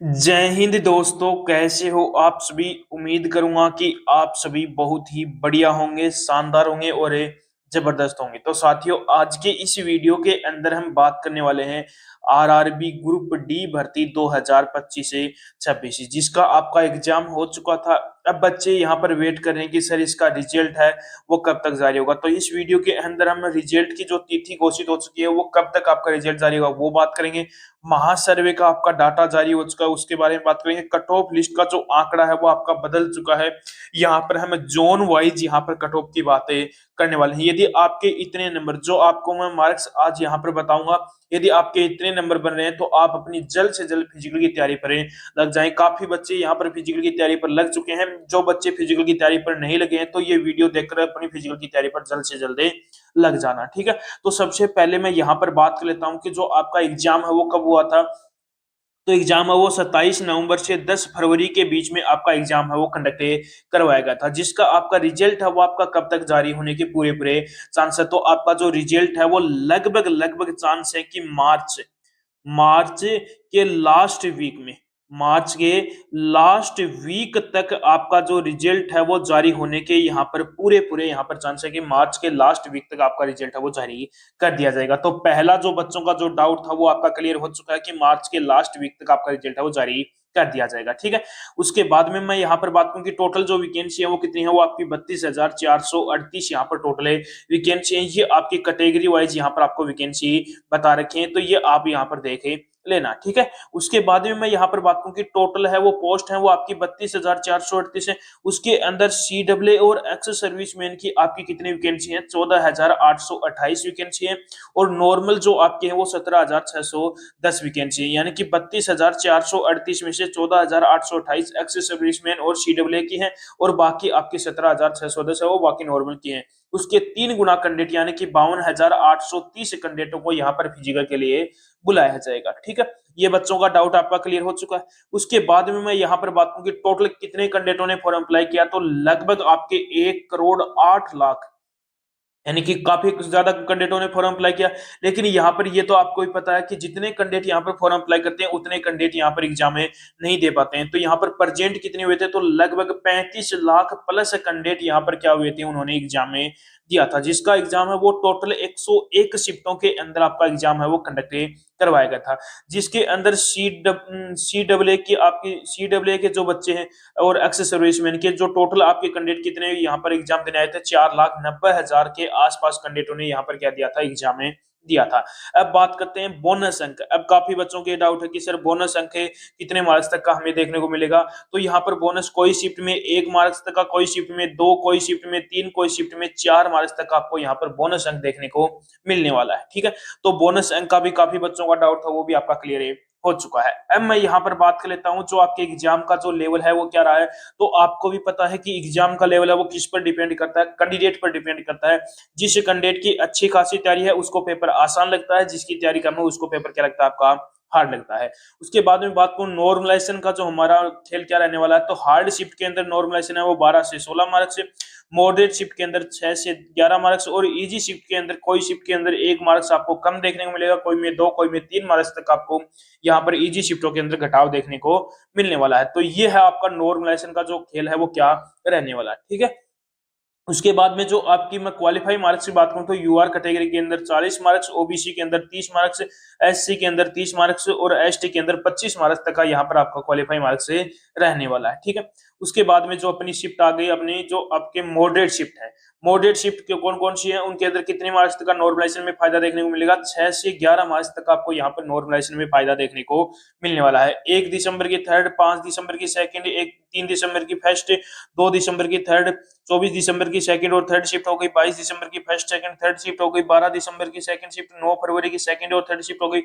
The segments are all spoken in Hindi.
जय हिंद दोस्तों, कैसे हो आप सभी। उम्मीद करूंगा कि आप सभी बहुत ही बढ़िया होंगे, शानदार होंगे और जबरदस्त होंगे। तो साथियों, आज के इस वीडियो के अंदर हम बात करने वाले हैं आरआरबी ग्रुप डी भर्ती 2025 से 26, जिसका आपका एग्जाम हो चुका था। अब बच्चे यहाँ पर वेट कर रहे हैं कि सर इसका रिजल्ट है वो कब तक जारी होगा। तो इस वीडियो के अंदर हम रिजल्ट की जो तिथि घोषित हो चुकी है वो कब तक आपका रिजल्ट जारी होगा वो बात करेंगे। महासर्वे का आपका डाटा जारी हो चुका है उसके बारे में बात करेंगे। कट ऑफ लिस्ट का जो आंकड़ा है वो आपका बदल चुका है। यहाँ पर हम जोन वाइज यहाँ पर कट ऑफ की बातें करने वाले हैं। यदि आपके इतने नंबर, जो आपको मैं मार्क्स आज यहाँ पर बताऊंगा, यदि आपके इतने नंबर बन रहे हैं तो आप अपनी जल्द से जल्द फिजिकल की तैयारी पर लग जाएं। काफी बच्चे यहाँ पर फिजिकल की तैयारी पर लग चुके हैं। जो बच्चे फिजिकल की तैयारी पर नहीं लगे हैं तो ये वीडियो देखकर अपनी फिजिकल की तैयारी पर जल्द से जल्द लग जाना, ठीक है। तो सबसे पहले मैं यहाँ पर बात कर लेता हूँ कि जो आपका एग्जाम है वो कब हुआ था। तो एग्जाम है वो 27 नवंबर से 10 फरवरी के बीच में आपका एग्जाम है वो कंडक्ट करवाया गया था, जिसका आपका रिजल्ट है वो आपका कब तक जारी होने के पूरे पूरे चांस है। तो आपका जो रिजल्ट है वो लगभग लगभग चांस है कि मार्च मार्च के लास्ट वीक में, मार्च के लास्ट वीक तक आपका जो रिजल्ट है वो जारी होने के यहाँ पर पूरे पूरे यहाँ पर चांस है कि मार्च के लास्ट वीक तक आपका रिजल्ट है वो जारी कर दिया जाएगा। तो पहला जो बच्चों का जो डाउट था वो आपका क्लियर हो चुका है कि मार्च के लास्ट वीक तक आपका रिजल्ट है वो जारी कर दिया जाएगा, ठीक है। उसके बाद में मैं यहाँ पर बात करूँ कि टोटल जो वैकेंसी है वो कितनी है, वो आपकी 32,438 यहाँ पर टोटल है वैकेंसी है। ये आपकी कैटेगरी वाइज यहाँ पर आपको वैकेंसी बता रखे हैं, तो ये आप यहाँ पर देखें लेना, ठीक है। उसके बाद में मैं यहाँ पर बात करूं कि टोटल है वो पोस्ट है वो आपकी 32,438 है। उसके अंदर सी डब्ल्यू और एक्स सर्विसमैन की आपकी कितनी वैकेंसी है, 14,828 वैकेंसी है। और नॉर्मल जो आपके हैं वो 17,610 वैकेंसी है। यानी कि 32,438 में से 14,828 एक्स सर्विसमैन और सी डब्ल्यू की है और बाकी आपकी 17,610 है वो बाकी नॉर्मल की है। उसके 3 गुना कैंडिडेट यानी कि 52,830 कैंडिडेटों को यहाँ पर फिजिकल के लिए बुलाया जाएगा, ठीक है। ये बच्चों का डाउट आपका क्लियर हो चुका है। उसके बाद में मैं यहाँ पर बात करूं कि टोटल कितने कैंडिडेटों ने फॉर्म अप्लाई किया, तो लगभग आपके 1,08,00,000 यानी कि काफी ज्यादा कैंडिडेटों ने फॉर्म अप्लाई किया। लेकिन यहाँ पर ये तो आपको भी पता है कि जितने कैंडिडेट यहाँ पर फॉर्म अप्लाई करते हैं उतने कैंडिडेट यहाँ पर एग्जाम में नहीं दे पाते हैं। तो यहाँ पर प्रेजेंट कितने हुए थे, तो लगभग 35 लाख प्लस कैंडिडेट यहाँ पर क्या हुए थे, उन्होंने एग्जाम में दिया था। जिसका एग्जाम है वो टोटल 101 शिफ्टों के अंदर आपका एग्जाम है वो कंडक्ट करवाया गया था। जिसके अंदर सी डब्ल्यू की आपकी सी डब्ल्यू के जो बच्चे हैं और एक्स सर्विसमैन के जो टोटल आपके कैंडिडेट कितने यहाँ पर एग्जाम देने आए थे, 4,90,000 के आसपास कैंडिडेटों ने यहाँ पर क्या दिया था, एग्जाम में दिया था। अब बात करते हैं बोनस अंक। अब काफी बच्चों के डाउट है कि सर बोनस अंक कितने मार्क्स तक का हमें देखने को मिलेगा। तो यहाँ पर बोनस कोई शिफ्ट में 1 मार्क्स तक का, कोई शिफ्ट में 2, कोई शिफ्ट में 3, कोई शिफ्ट में 4 मार्क्स तक का आपको यहाँ पर बोनस अंक देखने को मिलने वाला है, ठीक है। तो बोनस अंक का भी काफी बच्चों का डाउट था, वो भी आपका क्लियर हो चुका है। अब मैं यहाँ पर बात कर लेता हूँ जो आपके एग्जाम का जो लेवल है वो क्या रहा है। तो आपको भी पता है कि एग्जाम का लेवल है वो किस पर डिपेंड करता है, कैंडिडेट पर डिपेंड करता है। जिस कैंडिडेट की अच्छी खासी तैयारी है उसको पेपर आसान लगता है, जिसकी तैयारी कम है उसको पेपर क्या लगता है, आपका हार्ड लगता है। उसके बाद में बात करूं नॉर्मलाइजेशन का, जो हमारा खेल क्या रहने वाला है। तो हार्ड शिफ्ट के अंदर नॉर्मलाइजेशन है वो 12 से 16 मार्क्स है। मॉडरेट शिफ्ट के अंदर 6 से 11 मार्क्स और इजी शिफ्ट के अंदर कोई शिफ्ट के अंदर 1 मार्क्स आपको कम देखने को मिलेगा, कोई में 2, कोई में 3 मार्क्स तक आपको यहाँ पर इजी शिफ्टों के अंदर घटाव देखने को मिलने वाला है। तो ये है आपका नॉर्मलाइजेशन का जो खेल है वो क्या रहने वाला है, ठीक है। उसके बाद में जो आपकी मैं क्वालिफाई मार्क्स की बात करूं तो यूआर कैटेगरी के अंदर 40 मार्क्स, ओबीसी के अंदर 30 मार्क्स, एससी के अंदर 30 मार्क्स और एसटी के अंदर 25 मार्क्स तक का यहाँ पर आपका क्वालिफाई मार्क्स रहने वाला है, ठीक है। उसके बाद में जो अपनी शिफ्ट आ गई, अपनी जो आपके मॉडरेट शिफ्ट है। मॉडरेट शिफ्ट के कौन कौन सी है, उनके अंदर कितने मार्क्स तक का नॉर्मलाइजेशन में फायदा देखने को मिलेगा, 6 से 11 मार्क्स तक आपको यहाँ पर नॉर्मलाइजेशन में फायदा देखने को मिलने वाला है। 1 दिसंबर की थर्ड, 5 दिसंबर की सेकंड, 3 दिसंबर की फर्स्ट, 2 दिसंबर की थर्ड, 24 दिसंबर की सेकंड और थर्ड शिफ्ट हो गई, 22 दिसंबर की फर्स्ट सेकंड थर्ड शिफ्ट हो गई, 12 दिसंबर की सेकंड शिफ्ट, 9 फरवरी की सेकंड और थर्ड शिफ्ट हो गई,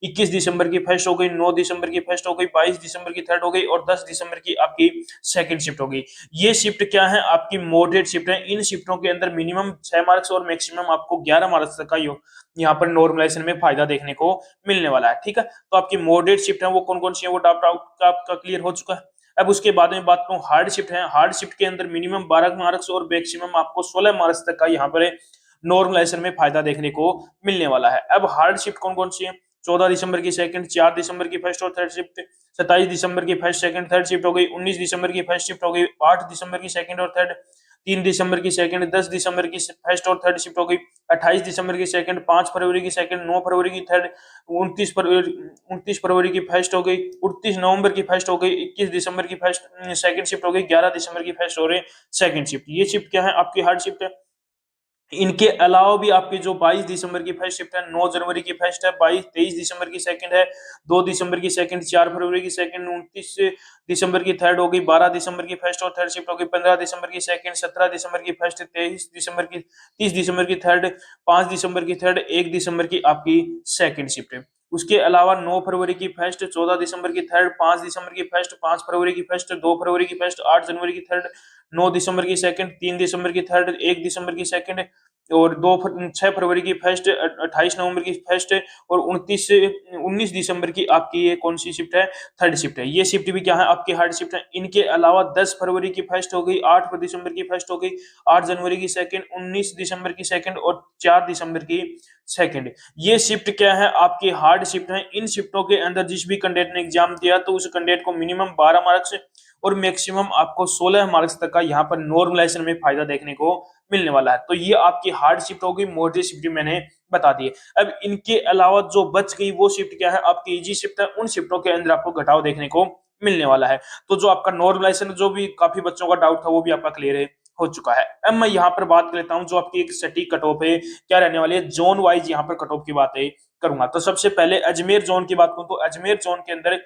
21 दिसंबर की फर्स्ट हो गई, 9 दिसंबर की फर्स्ट हो गई, 22 दिसंबर की थर्ड हो गई और 10 दिसंबर की आपकी सेकंड शिफ्ट हो गई। ये शिफ्ट क्या है, आपकी मॉडरेट शिफ्ट है। इन शिफ्टों के अंदर मिनिमम 6 मार्क्स और मैक्सिमम आपको 11 मार्क्स तक का यहाँ पर नॉर्मलाइजेशन में फायदा देखने को मिलने वाला है, ठीक है। तो आपकी मॉडरेट शिफ्ट है वो कौन कौन सी है, वो डाउट आपका क्लियर हो चुका है। अब उसके बाद में बात करूं हार्ड शिफ्ट है। हार्ड शिफ्ट के अंदर मिनिमम 12 मार्क्स और मैक्सिमम आपको 16 मार्क्स तक का यहाँ पर नॉर्मलाइजेशन में फायदा देखने को मिलने वाला है। अब हार्ड शिफ्ट कौन कौन सी है, 14 दिसंबर की सेकंड, 4 दिसंबर की फर्स्ट और थर्ड शिफ्ट, 27 दिसंबर की फर्स्ट सेकंड थर्ड शिफ्ट हो गई, 19 दिसंबर की फर्स्ट शिफ्ट हो गई, 8 दिसंबर की सेकंड और थर्ड, 3 दिसंबर की सेकंड, 10 दिसंबर की फर्स्ट और थर्ड शिफ्ट हो गई, 28 दिसंबर की सेकंड, 5 फरवरी की सेकंड, 9 फरवरी की थर्ड, 29 फरवरी की फर्स्ट हो गई, 29 नवंबर की फर्स्ट हो गई, 21 दिसंबर की फर्स्ट सेकंड शिफ्ट हो गई, 11 दिसंबर की फर्स्ट हो रही सेकंड शिफ्ट। ये शिफ्ट क्या है? आपकी हार्ड शिफ्ट है। इनके अलावा भी आपकी जो 22 दिसंबर की फर्स्ट शिफ्ट है, 9 जनवरी की फर्स्ट है, 23 दिसंबर की सेकंड है, 2 दिसंबर की सेकंड, 4 फरवरी की सेकंड, 29 दिसंबर की थर्ड हो गई, 12 दिसंबर की फर्स्ट और थर्ड शिफ्ट हो गई, 15 दिसंबर की सेकंड, 17 दिसंबर की फर्स्ट, 30 दिसंबर की थर्ड, 5 दिसंबर की थर्ड, 1 दिसंबर की आपकी सेकंड शिफ्ट है। उसके अलावा 9 फरवरी की फर्स्ट, 14 दिसंबर की थर्ड, 5 दिसंबर की फर्स्ट, 5 फरवरी की फर्स्ट, 2 फरवरी की फर्स्ट, 8 जनवरी की थर्ड, 9 दिसंबर की सेकंड, 3 दिसंबर की थर्ड, 1 दिसंबर की सेकंड और 6 फरवरी की फर्स्ट, 28 नवंबर की फर्स्ट और 19 दिसंबर की आपकी ये कौन सी शिफ्ट है? थर्ड शिफ्ट है। ये शिफ्ट भी क्या है? आपकी हार्ड शिफ्ट है। इनके अलावा 10 फरवरी की फर्स्ट हो गई, 8 दिसंबर की फर्स्ट हो गई, 8 जनवरी की सेकंड, 19 दिसंबर की सेकंड और 4 दिसंबर की सेकंड। ये शिफ्ट क्या है? आपकी हार्ड शिफ्ट है। इन शिफ्टों के अंदर जिस भी कैंडिडेट ने एग्जाम दिया तो उस कैंडिडेट को मिनिमम 12 मार्क्स और मैक्सिमम आपको 16 मार्क्स तक का यहाँ पर नॉर्मलाइजेशन में फायदा देखने को मिलने वाला है। तो ये आपकी हार्ड शिफ्ट होगी, मॉडरेट शिफ्ट मैंने बता दी है। अब इनके अलावा जो बच गई वो शिफ्ट क्या है? आपकी इजी शिफ्ट है। उन शिफ्टों के अंदर आपको घटाव देखने को मिलने वाला है। तो जो आपका नॉर्मलाइजेशन, जो भी काफी बच्चों का डाउट था, वो भी आपका क्लियर है हो चुका है। अब मैं यहाँ पर बात कर लेता हूँ जो आपकी एक सटीक कट ऑफ है क्या रहने वाली है, जोन वाइज यहाँ पर कट ऑफ की बातें करूंगा। तो सबसे पहले अजमेर जोन की बात करूं तो अजमेर जोन के अंदर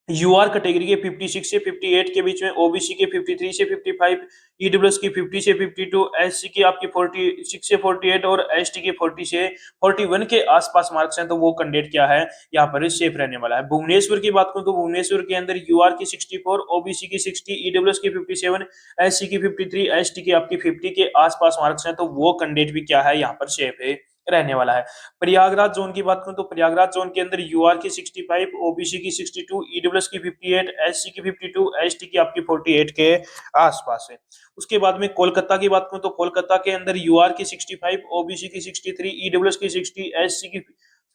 यूआर कैटेगरी के 56 से 58 के बीच में, ओबीसी के 53 से 55, ईडब्ल्यूएस की 50 से 52, एससी की आपकी 46 से 48 और एसटी के 40 से 41 के आसपास मार्क्स हैं। तो वो कैंडिडेट क्या है यहाँ पर सेफ रहने वाला है। भुवनेश्वर की बात करूं तो भुवनेश्वर के अंदर यूआर की 64, ओबीसी की 60, ईडब्ल्यूएस की 57, एससी की 53, एसटी की आपकी 50 के आसपास मार्क्स हैं। तो वो कैंडिडेट भी क्या है यहाँ पर सेफ है रहने वाला है। प्रयागराज जोन की बात करूं तो प्रयागराज जोन के अंदर यूआर की 65, ओबीसी की 62, ईडब्ल्यूएस की 58, एससी की 52, एसटी की आपकी 48 के आसपास है। उसके बाद में कोलकाता की बात करूं तो कोलकाता के अंदर यूआर की 65, ओबीसी की 63, ईडब्ल्यूएस की 60, एससी की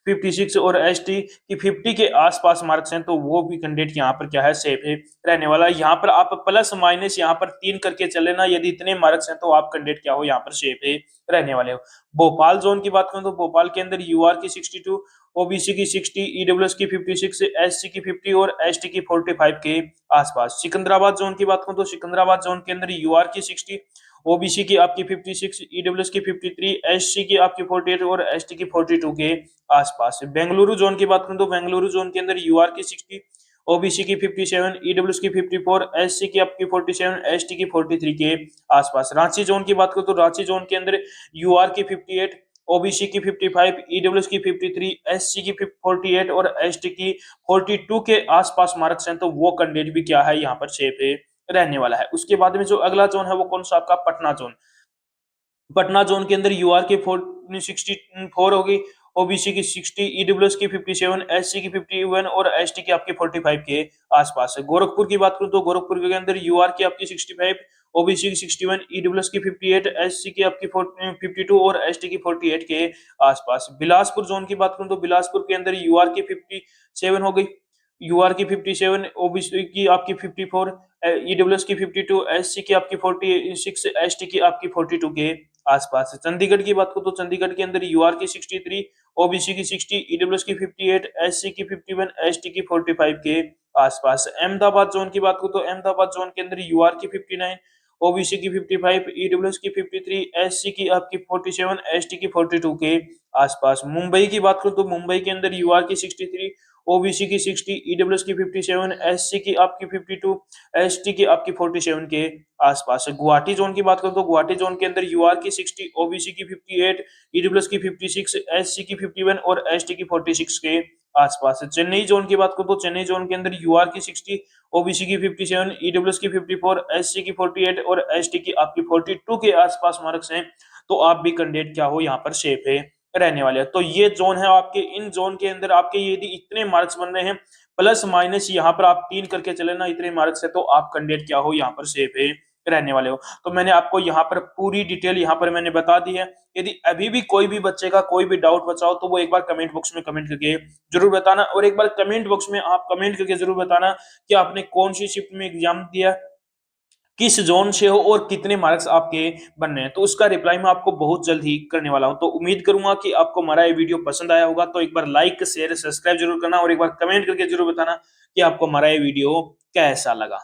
56 और एसटी की 50 के आसपास मार्क्स हैं। तो वो भी कैंडिडेट यहाँ पर क्या है सेफ है रहने वाला है। यहाँ पर आप प्लस माइनस यहाँ पर 3 करके चले ना, यदि इतने मार्क्स हैं तो आप कैंडिडेट क्या हो यहाँ पर सेफ है रहने वाले हो। भोपाल जोन की बात करें तो भोपाल के अंदर यूआर की 62, ओबीसी की 60, ईडब्ल्यूएस की 56, एससी की 50 और एसटी की 45 के आसपास। सिकंदराबाद जोन की बात करें तो सिकंदराबाद जोन के अंदर यूआर की 60, ओबीसी की आपकी 56, ईडब्ल्यूएस की 53, एससी की आपकी 48 और एसटी की 42 के आसपास। बेंगलुरु जोन की बात करें तो बेंगलुरु जोन के अंदर यूआर की 60, ओबीसी की 57, ईडब्ल्यूएस की 54, एससी की आपकी 47, एसटी की 43 के आसपास। रांची जोन की बात करें तो रांची जोन के अंदर यूआर की 58, ओबीसी की 55, ईडब्ल्यूएस की 53, एससी की 48 और एसटी की 42 के आसपास मार्क्स हैं। तो वो कैंडिडेट भी क्या है यहाँ पर सेफ है रहने वाला है। उसके बाद में जो अगला जोन है वो कौन सा? आपका पटना जोन। पटना जोन के अंदर यूआर की 64 होगी, ओबीसी की 60, ईडब्ल्यूएस की 57, एससी की 51 और एसटी की आपकी 45 के आसपास है। गोरखपुर की बात करूं तो गोरखपुर के अंदर यूआर की आपकी 65, ओबीसी की 61, ईडब्ल्यूएस की 58, एससी की आपकी 52 और एसटी की 48 के आसपास। बिलासपुर जोन की बात करूं तो बिलासपुर के अंदर यूआर की 57 हो गई, यूआर की 57, ओबीसी की आपकी 54, ईडब्ल्यूएस की 52, एससी की आपकी 46, एसटी की आपकी 42 के आसपास है। चंडीगढ़ की बात करूं तो चंडीगढ़ के अंदर यूआर की 63, ओबीसी की 60, ईडब्ल्यूएस की 58, एससी की 51, एसटी की 45 के आसपास। अहमदाबाद जोन की बात करूं तो अहमदाबाद जोन के अंदर यूआर की 59, ओबीसी की 55, ईडब्ल्यूएस की 53, एससी की आपकी 47, एसटी की 42 के आसपास। मुंबई की बात करूं तो मुंबई के अंदर यूआर की 63, ओबीसी की 60, ईडब्ल्यूएस की 57, एससी की आपकी 52, एसटी की आपकी 47 के आसपास है। गुवाहाटी जोन की बात करें तो गुवाहाटी जोन के अंदर यूआर की 60, ओबीसी की 58, ईडब्ल्यूएस की 56, एससी की 51 और एसटी की 46 के आसपास है। चेन्नई जोन की बात करें तो चेन्नई जोन के अंदर यूआर की 60, ओबीसी की 57, ईडब्ल्यूएस की 54, एससी की 48 और एसटी की आपकी 42 के आसपास मार्क्स हैं। तो आप भी कैंडिडेट क्या हो यहाँ पर सेफ है रहने वाले हैं। तो ये जोन है आपके, इन जोन के अंदर आपके यदि इतने मार्क्स बन रहे हैं प्लस माइनस यहाँ पर आप 3 करके चले ना, इतने मार्क्स है तो आप कैंडिडेट क्या हो यहाँ पर सेफ है रहने वाले हो। तो मैंने आपको यहाँ पर पूरी डिटेल यहाँ पर मैंने बता दी है। यदि अभी भी कोई भी बच्चे का कोई भी डाउट बचा हो तो वो एक बार कमेंट बॉक्स में कमेंट करके जरूर बताना, और एक बार कमेंट बॉक्स में आप कमेंट करके जरूर बताना कि आपने कौन सी शिफ्ट में एग्जाम दिया, किस जोन से हो और कितने मार्क्स आपके बनने हैं। तो उसका रिप्लाई मैं आपको बहुत जल्द ही करने वाला हूं। तो उम्मीद करूंगा कि आपको हमारा ये वीडियो पसंद आया होगा। तो एक बार लाइक शेयर सब्सक्राइब जरूर करना और एक बार कमेंट करके जरूर बताना कि आपको हमारा ये वीडियो कैसा लगा।